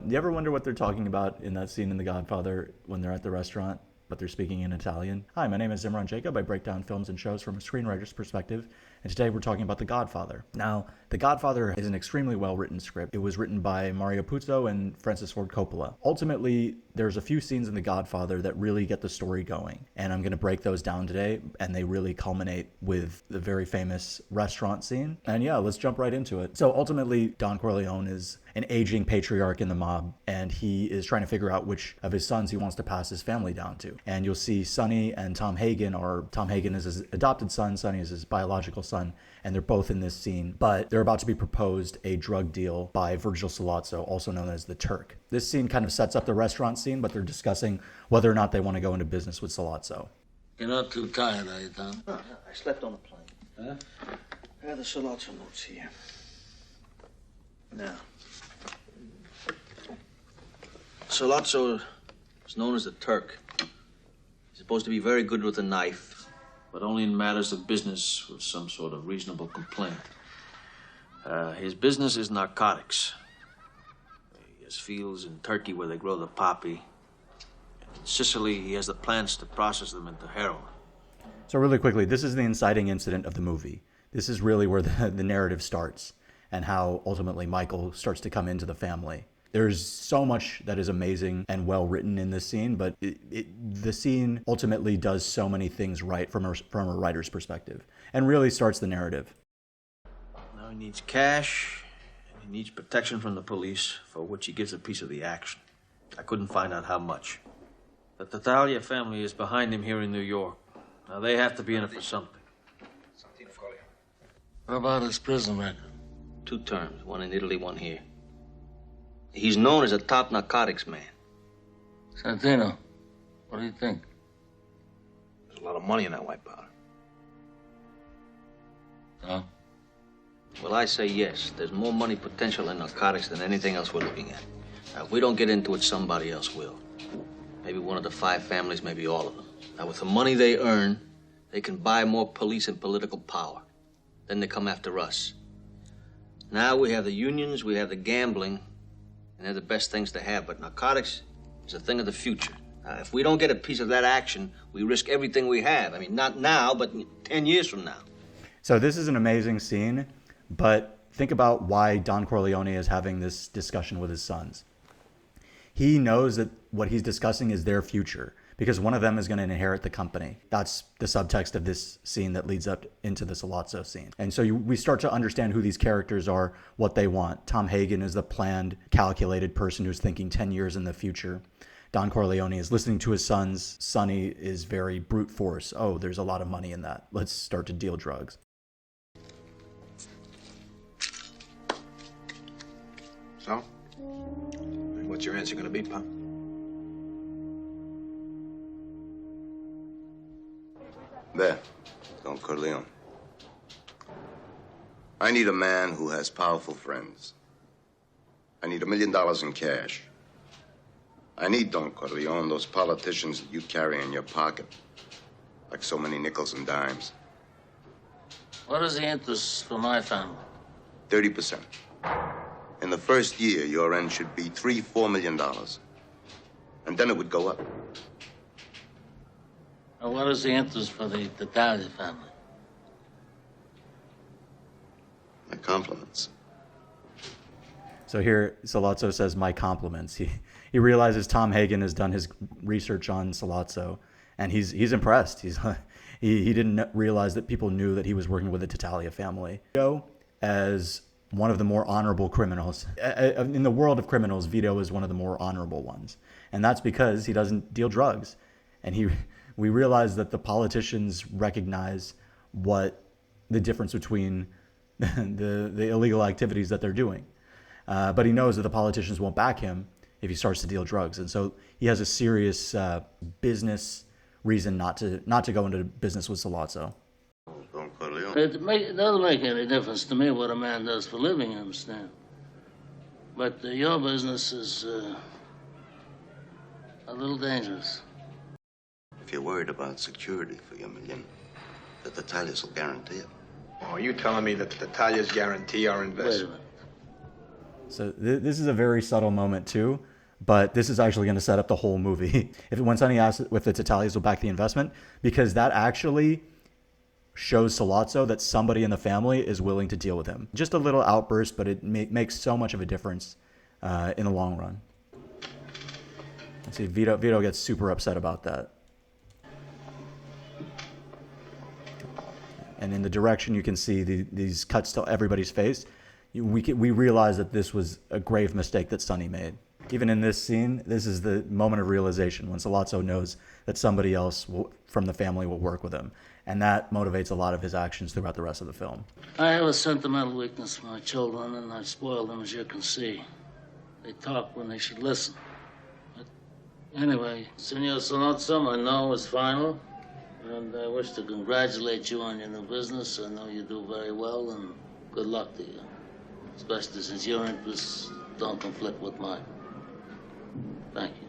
You ever wonder what they're talking about in that scene in The Godfather when they're at the restaurant, but they're speaking in Italian? Hi, my name is Zimran Jacob. I break down films and shows from a screenwriter's perspective, and today we're talking about The Godfather. Now, The Godfather is an extremely well-written script. It was written by Mario Puzo and Francis Ford Coppola. Ultimately, there's a few scenes in The Godfather that really get the story going, and I'm going to break those down today, and they really culminate with the very famous restaurant scene. And yeah, let's jump right into it. So ultimately, Don Corleone is an aging patriarch in the mob, and he is trying to figure out which of his sons he wants to pass his family down to. And you'll see Sonny and Tom Hagen, or Tom Hagen is his adopted son, Sonny is his biological son, and they're both in this scene. But they're about to be proposed a drug deal by Virgil Sollozzo, also known as the Turk. This scene kind of sets up the restaurant scene, but they're discussing whether or not they want to go into business with Sollozzo. You're not too tired, are you, Tom? No, I slept on the plane. Huh? I have the Sollozzo notes here. Now, Sollozzo is known as the Turk. He's supposed to be very good with a knife, but only in matters of business with some sort of reasonable complaint. His business is narcotics. He has fields in Turkey where they grow the poppy. In Sicily, he has the plants to process them into heroin. So really quickly, this is the inciting incident of the movie. This is really where the narrative starts and how ultimately Michael starts to come into the family. There's so much that is amazing and well written in this scene, but the scene ultimately does so many things right from a writer's perspective and really starts the narrative. Now he needs cash, and he needs protection from the police, for which he gives a piece of the action. I couldn't find out how much. The Tattaglia family is behind him here in New York. Now they have to be in it for something. What about his prison record? 2 terms, one in Italy, one here. He's known as a top narcotics man. Santino, what do you think? There's a lot of money in that white powder. Tom? Well, I say yes. There's more money potential in narcotics than anything else we're looking at. Now, if we don't get into it, somebody else will. Maybe one of the 5 families, maybe all of them. Now, with the money they earn, they can buy more police and political power. Then they come after us. Now we have the unions, we have the gambling, and they're the best things to have. But narcotics is a thing of the future. Now, if we don't get a piece of that action, we risk everything we have. I mean, not now, but 10 years from now. So this is an amazing scene, but think about why Don Corleone is having this discussion with his sons. He knows that what he's discussing is their future because one of them is going to inherit the company. That's the subtext of this scene that leads up into the Sollozzo scene. And so we start to understand who these characters are, what they want. Tom Hagen is the planned, calculated person who's thinking 10 years in the future. Don Corleone is listening to his sons. Sonny is very brute force. Oh, there's a lot of money in that. Let's start to deal drugs. So? What's your answer gonna be, Pop? There, Don Corleone. I need a man who has powerful friends. I need $1 million in cash. I need, Don Corleone, those politicians that you carry in your pocket, like so many nickels and dimes. What is the interest for my family? 30%. In the first year, your end should be $3-4 million. And then it would go up. And what is the interest for the Tattaglia family? My compliments. So here, Sollozzo says, my compliments. He realizes Tom Hagen has done his research on Sollozzo, and he's impressed. He didn't realize that people knew that he was working with the Tattaglia family. As one of the more honorable criminals. In the world of criminals, Vito is one of the more honorable ones. And that's because he doesn't deal drugs. And we realize that the politicians recognize what the difference between the illegal activities that they're doing. But he knows that the politicians won't back him if he starts to deal drugs. And so he has a serious business reason not to go into business with Sollozzo. Don Corleone. It doesn't make any difference to me what a man does for a living, you understand? But your business is a little dangerous. If you're worried about security for your $1 million, the Tattaglias will guarantee it. Oh, are you telling me that the Tattaglias guarantee our Wait a investment? minute. So this is a very subtle moment too, but this is actually going to set up the whole movie. When Sonny asks if the Italians will back the investment, because that actually shows Sollozzo that somebody in the family is willing to deal with him. Just a little outburst, but it makes so much of a difference in the long run. Let's see, Vito gets super upset about that. And in the direction, you can see these cuts to everybody's face. We realize that this was a grave mistake that Sonny made. Even in this scene, this is the moment of realization when Sollozzo knows that somebody else from the family will work with him. And that motivates a lot of his actions throughout the rest of the film. I have a sentimental weakness for my children, and I spoil them, as you can see. They talk when they should listen. But anyway, Senor Sollozzo, my no is final. And I wish to congratulate you on your new business. I know you do very well, and good luck to you. Especially since your interests don't conflict with mine. Thank you.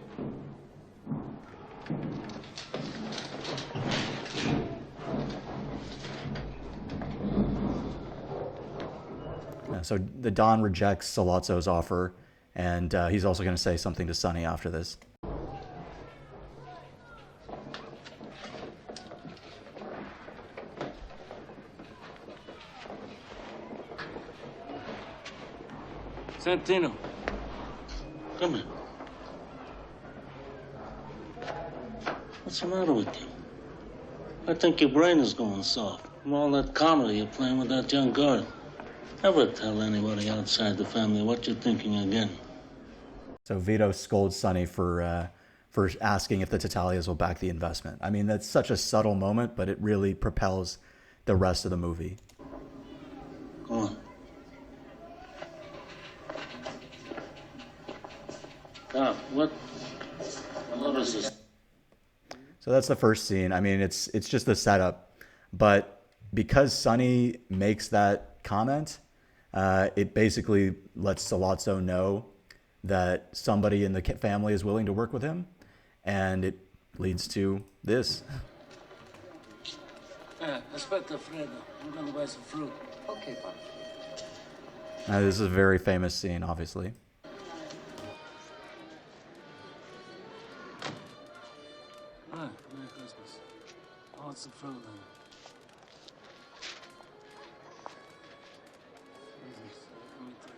So the Don rejects Sollozzo's offer, and he's also going to say something to Sonny after this. Santino, come here. What's the matter with you? I think your brain is going soft from all that comedy you're playing with that young girl. Never tell anybody outside the family what you're thinking again. So Vito scolds Sonny for asking if the Tatalias will back the investment. I mean, that's such a subtle moment, but it really propels the rest of the movie. Go on. What is this? So that's the first scene. I mean, it's just the setup, but because Sonny makes that comment, it basically lets Sollozzo know that somebody in the family is willing to work with him, and it leads to this. Aspetta, Fredo. I'm going to buy some fruit. Okay, Papa. Now, this is a very famous scene, obviously. Merry Christmas. I want some fruit then. Jesus, let me tell you.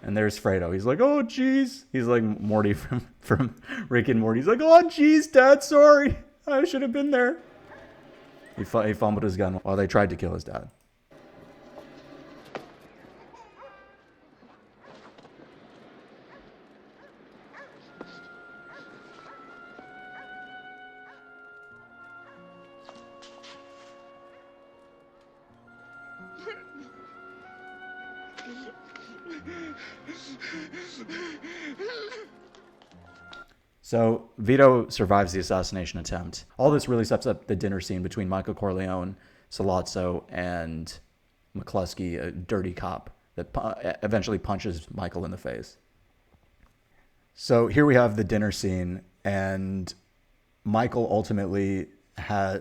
And there's Fredo. He's like, oh, geez. He's like Morty from Rick and Morty. He's like, oh, geez, Dad, sorry. I should have been there. He fumbled his gun while they tried to kill his dad. So Vito survives the assassination attempt. All this really sets up the dinner scene between Michael Corleone, Sollozzo, and McCluskey, a dirty cop that eventually punches Michael in the face. So here we have the dinner scene, and Michael ultimately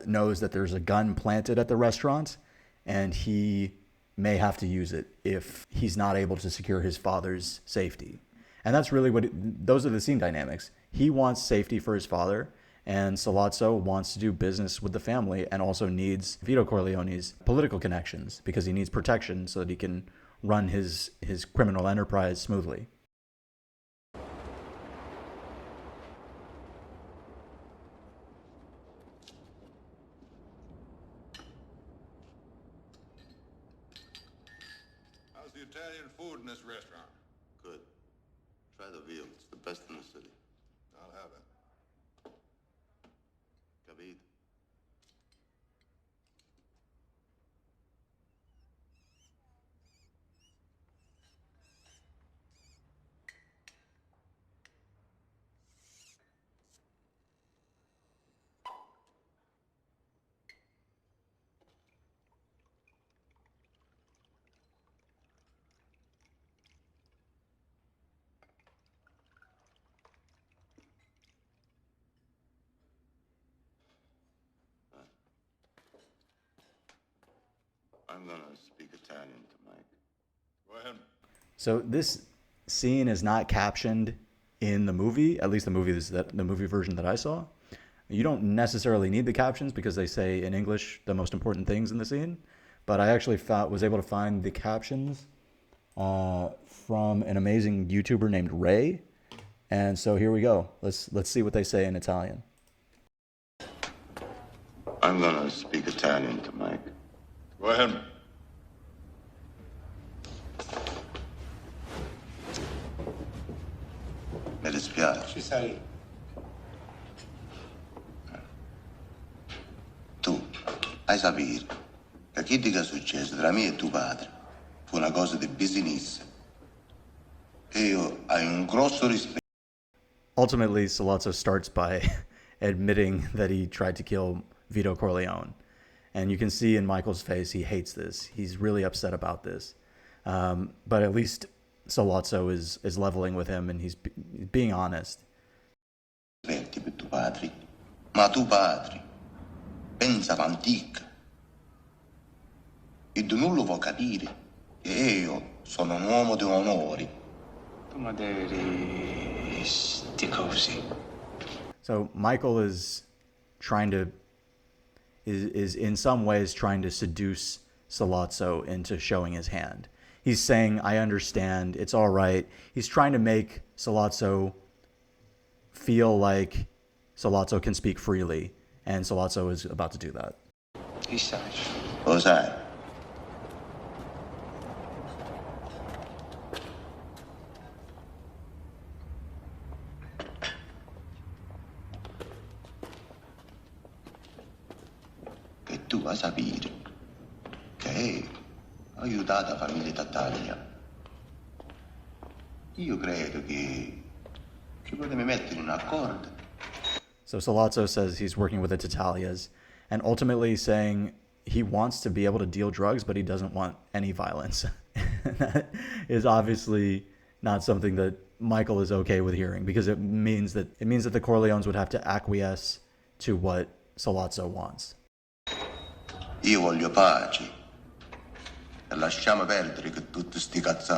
knows that there's a gun planted at the restaurant, and he may have to use it if he's not able to secure his father's safety. And that's really those are the scene dynamics. He wants safety for his father, and Sollozzo wants to do business with the family and also needs Vito Corleone's political connections because he needs protection so that he can run his criminal enterprise smoothly. How's the Italian food in this restaurant? Good. Try the veal. It's the best in the city. I'll have it. Capito? gonna speak Italian to Mike. Go ahead. So this scene is not captioned in the movie, at least the movie version that I saw. You don't necessarily need the captions because they say in English the most important things in the scene. But I actually was able to find the captions from an amazing YouTuber named Ray. And so here we go. Let's see what they say in Italian. I'm gonna speak Italian to Mike. Go ahead. Mi dispiace. Ci sei. Tu hai sapere che chi che è successo tra me e tuo padre fu una cosa di business. E io hai un grosso rispetto. Ultimately, Sollozzo starts by admitting that he tried to kill Vito Corleone. And you can see in Michael's face, he hates this. He's really upset about this. But at least Sollozzo is leveling with him and he's being honest. Rispetti per tuo padre. Ma tuo padre pensava antica. E tu non lo vuoi capire che io sono un uomo di onori. Tu ma devi sti cosi. So Michael is trying to is in some ways trying to seduce Sollozzo into showing his hand. He's saying, I understand, it's all right. He's trying to make Sollozzo feel like Sollozzo can speak freely, and Sollozzo is about to do that. Chi sai? Lo sai? Che tu vai a sapere che ho aiutato la famiglia Tattaglia. Io credo che ci potremmo mettere in accordo. So Sollozzo says he's working with the Tattaglias, and ultimately saying he wants to be able to deal drugs, but he doesn't want any violence. That is obviously not something that Michael is okay with hearing, because it means that the Corleones would have to acquiesce to what Sollozzo wants. Io voglio pace. E lasciamo perdere che tutti sti cazzati.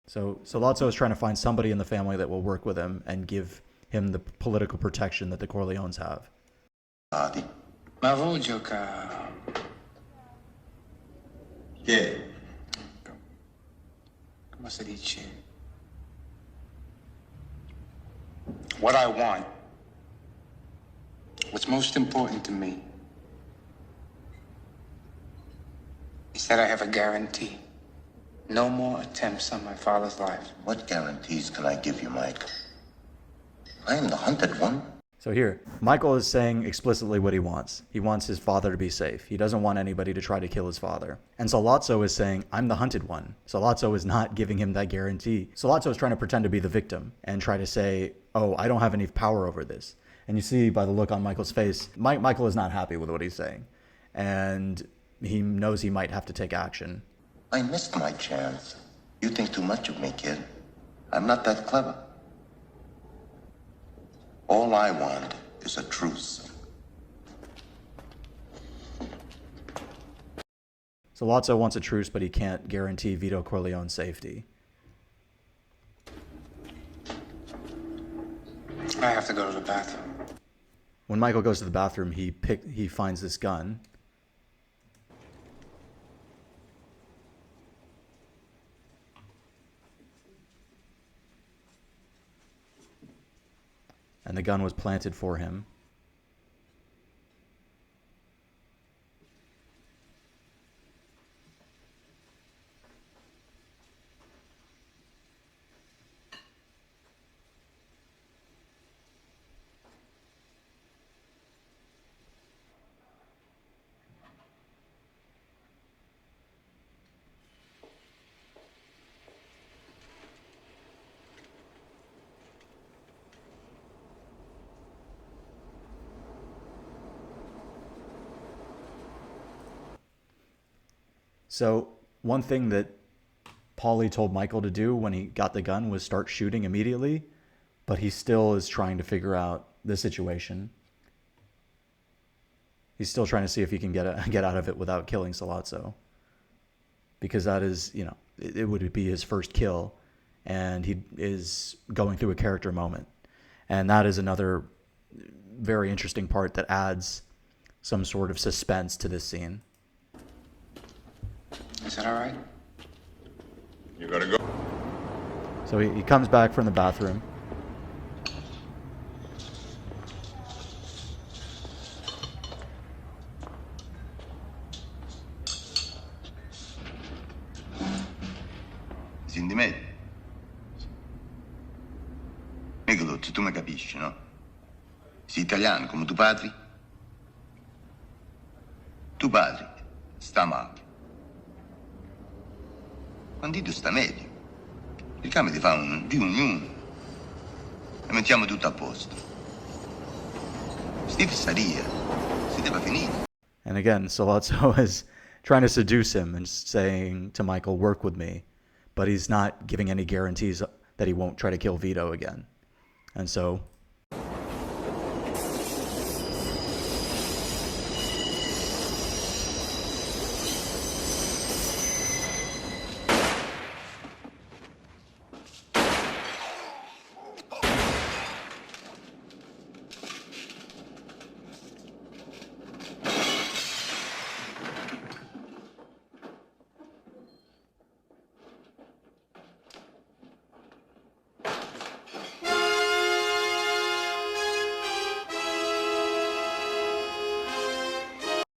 So Sollozzo is trying to find somebody in the family that will work with him and give him the political protection that the Corleones have. Ma vuoi giocare? Che? Come si dice? What I want, what's most important to me, is that I have a guarantee. No more attempts on my father's life. What guarantees can I give you, Mike? I am the hunted one. So here, Michael is saying explicitly what he wants. He wants his father to be safe. He doesn't want anybody to try to kill his father. And Sollozzo is saying, I'm the hunted one. Sollozzo is not giving him that guarantee. Sollozzo is trying to pretend to be the victim and try to say, oh, I don't have any power over this. And you see by the look on Michael's face, Michael is not happy with what he's saying. And he knows he might have to take action. I missed my chance. You think too much of me, kid. I'm not that clever. All I want is a truce. Sollozzo wants a truce, but he can't guarantee Vito Corleone's safety. I have to go to the bathroom. When Michael goes to the bathroom, he finds this gun. And the gun was planted for him. So one thing that Paulie told Michael to do when he got the gun was start shooting immediately, but he still is trying to figure out the situation. He's still trying to see if he can get out of it without killing Sollozzo. because that is, it would be his first kill, and he is going through a character moment. And that is another very interesting part that adds some sort of suspense to this scene. Is that all right? You gotta go. So he comes back from the bathroom. Senti me? Nicolò, tu mi capisci, no? Sei italiano come tuo padre? Tuo padre sta male. Quando tu sta meglio, il cambio ti fa di ognuno e mettiamo tutto a posto. Steve Saria, si deve finire. And again, Sollozzo is trying to seduce him and saying to Michael, work with me. But he's not giving any guarantees that he won't try to kill Vito again. And so...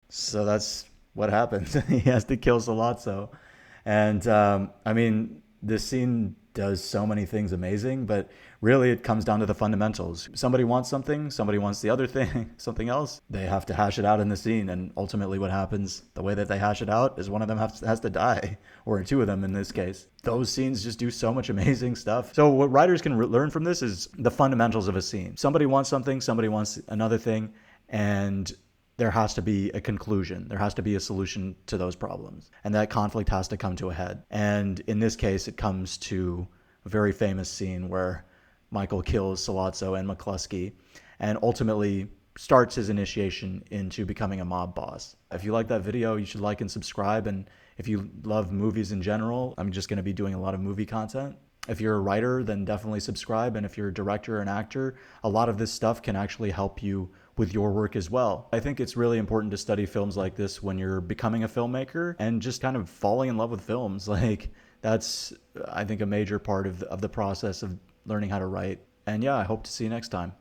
So that's what happens. He has to kill Sollozzo. And I mean, this scene does so many things amazing, but really it comes down to the fundamentals. Somebody wants something, somebody wants the other thing, something else. They have to hash it out in the scene. And ultimately what happens, the way that they hash it out, is one of them has to die, or two of them in this case. Those scenes just do so much amazing stuff. So what writers can learn from this is the fundamentals of a scene. Somebody wants something, somebody wants another thing, and there has to be a conclusion. There has to be a solution to those problems. And that conflict has to come to a head. And in this case, it comes to a very famous scene where Michael kills Sollozzo and McCluskey and ultimately starts his initiation into becoming a mob boss. If you like that video, you should like and subscribe. And if you love movies in general, I'm just going to be doing a lot of movie content. If you're a writer, then definitely subscribe. And if you're a director or an actor, a lot of this stuff can actually help you with your work as well. I think it's really important to study films like this when you're becoming a filmmaker and just kind of falling in love with films. Like, that's, I think, a major part of the process of learning how to write. And yeah, I hope to see you next time.